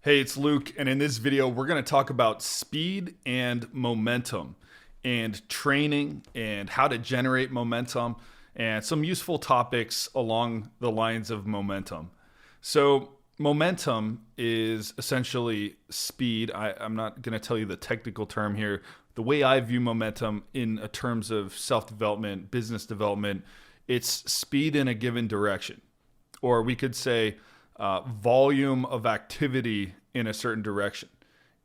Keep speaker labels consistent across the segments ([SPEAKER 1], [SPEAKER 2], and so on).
[SPEAKER 1] Hey, it's Luke, and in this video, we're going to talk about speed and momentum and training and how to generate momentum and some useful topics along the lines of momentum. So, momentum is essentially speed. I'm not going to tell you the technical term here. The way I view momentum in terms of self development, business development, it's speed in a given direction. Or we could say volume of activity in a certain direction.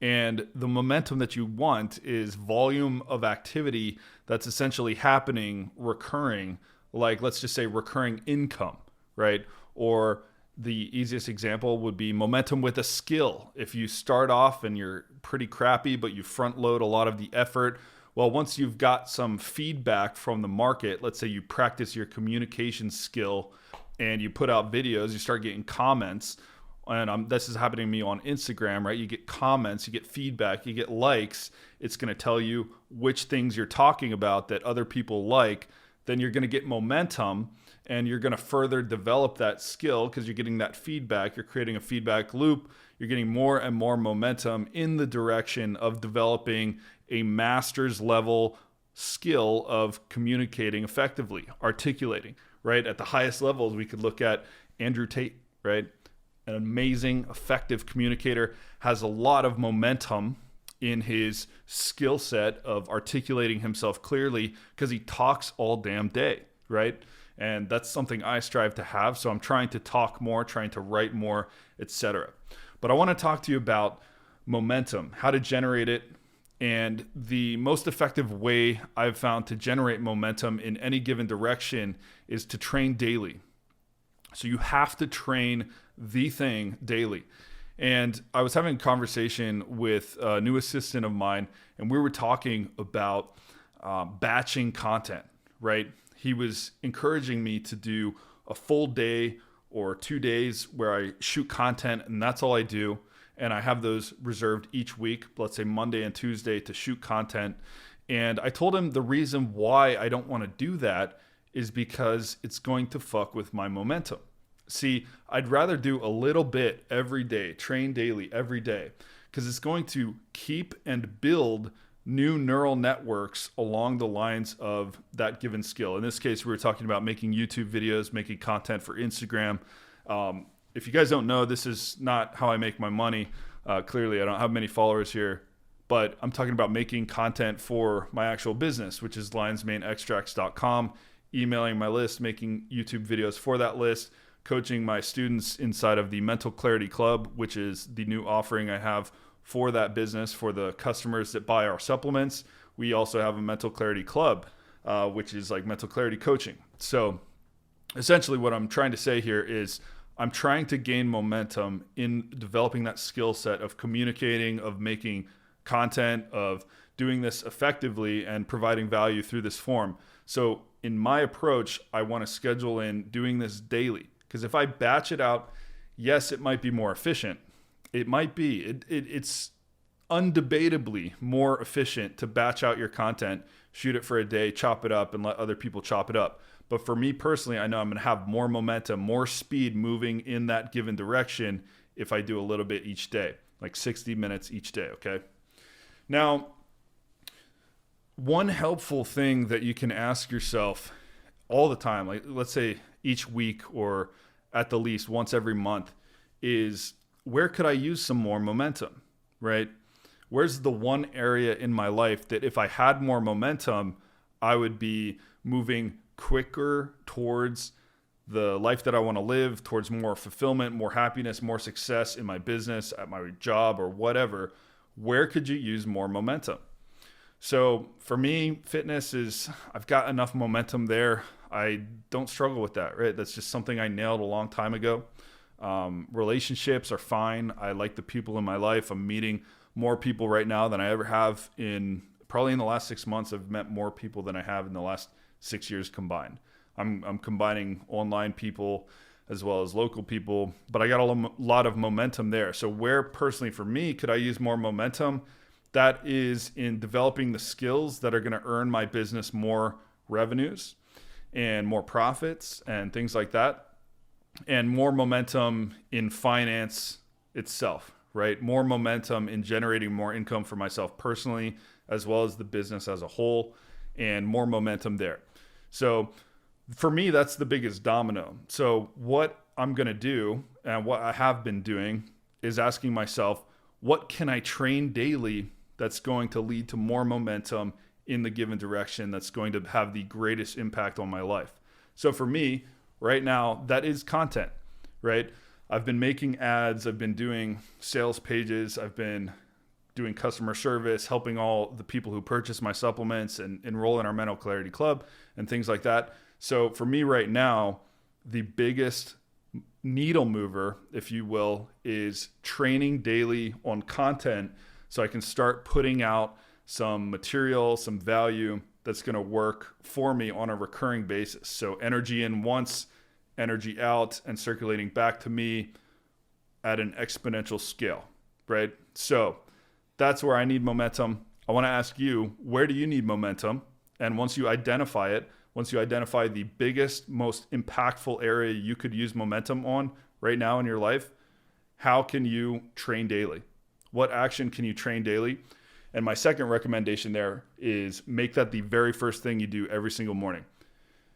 [SPEAKER 1] And the momentum that you want is volume of activity that's essentially happening, recurring, like let's just say recurring income, right? Or the easiest example would be momentum with a skill. If you start off and you're pretty crappy, but you front load a lot of the effort, well, once you've got some feedback from the market, let's say you practice your communication skill and you put out videos, you start getting comments. And this is happening to me on Instagram, right? You get comments, you get feedback, you get likes. It's going to tell you which things you're talking about that other people like. Then you're going to get momentum and you're going to further develop that skill because you're getting that feedback. You're creating a feedback loop. You're getting more and more momentum in the direction of developing a master's level skill of communicating effectively, articulating, right? At the highest levels, we could look at Andrew Tate, right? An amazing, effective communicator, has a lot of momentum in his skill set of articulating himself clearly because he talks all damn day, right? And that's something I strive to have. So I'm trying to talk more, trying to write more, etc. But I want to talk to you about momentum, how to generate it. And the most effective way I've found to generate momentum in any given direction is to train daily. So you have to train the thing daily. And I was having a conversation with a new assistant of mine, and we were talking about batching content, right? He was encouraging me to do a full day or 2 days where I shoot content, and that's all I do. And I have those reserved each week, let's say Monday and Tuesday, to shoot content. And I told him the reason why I don't want to do that is because it's going to fuck with my momentum. See, I'd rather do a little bit every day, train daily every day, because it's going to keep and build new neural networks along the lines of that given skill. In this case, we were talking about making YouTube videos, making content for Instagram. If you guys don't know, this is not how I make my money. Clearly, I don't have many followers here, but I'm talking about making content for my actual business, which is lionsmaneextracts.com, emailing my list, making YouTube videos for that list, coaching my students inside of the Mental Clarity Club, which is the new offering I have for that business for the customers that buy our supplements. We also have a Mental Clarity Club, which is like mental clarity coaching. So essentially what I'm trying to say here is I'm trying to gain momentum in developing that skill set of communicating, of making content, of doing this effectively and providing value through this form. So in my approach, I want to schedule in doing this daily. Because if I batch it out, yes, it might be more efficient. It might be. It's undebatably more efficient to batch out your content, shoot it for a day, chop it up, and let other people chop it up. But for me personally, I know I'm going to have more momentum, more speed moving in that given direction if I do a little bit each day, like 60 minutes each day, okay? Now, one helpful thing that you can ask yourself all the time, like let's say each week or at the least once every month, is where could I use some more momentum, right? Where's the one area in my life that if I had more momentum, I would be moving quicker towards the life that I want to live, towards more fulfillment, more happiness, more success in my business, at my job, or whatever. Where could you use more momentum? So for me, fitness is, I've got enough momentum there. I don't struggle with that, right? That's just something I nailed a long time ago. Relationships are fine. I like the people in my life. I'm meeting more people right now than I ever have probably in the last 6 months. I've met more people than I have in the last 6 years combined. I'm combining online people as well as local people, but I got a lot of momentum there. So where personally for me could I use more momentum? That is in developing the skills that are going to earn my business more revenues and more profits and things like that, and more momentum in finance itself, right? More momentum in generating more income for myself personally, as well as the business as a whole, and more momentum there. So for me, that's the biggest domino. So what I'm going to do and what I have been doing is asking myself, what can I train daily that's going to lead to more momentum in the given direction that's going to have the greatest impact on my life? So for me, right now, that is content, right? I've been making ads, I've been doing sales pages, I've been doing customer service, helping all the people who purchase my supplements and enroll in our Mental Clarity Club and things like that. So for me right now, the biggest needle mover, if you will, is training daily on content so I can start putting out some material, some value that's going to work for me on a recurring basis. So energy in once, energy out, and circulating back to me at an exponential scale, right? So that's where I need momentum. I want to ask you, where do you need momentum? And once you identify it, once you identify the biggest, most impactful area you could use momentum on right now in your life, how can you train daily? What action can you train daily? And my second recommendation there is make that the very first thing you do every single morning.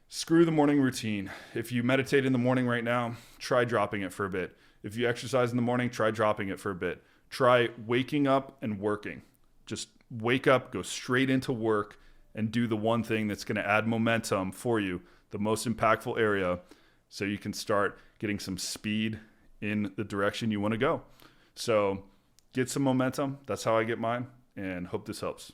[SPEAKER 1] Screw the morning routine. If you meditate in the morning right now, try dropping it for a bit. If you exercise in the morning, try dropping it for a bit. Try waking up and working. Just wake up, go straight into work, and do the one thing that's going to add momentum for you, the most impactful area, so you can start getting some speed in the direction you want to go. So get some momentum. That's how I get mine, and hope this helps.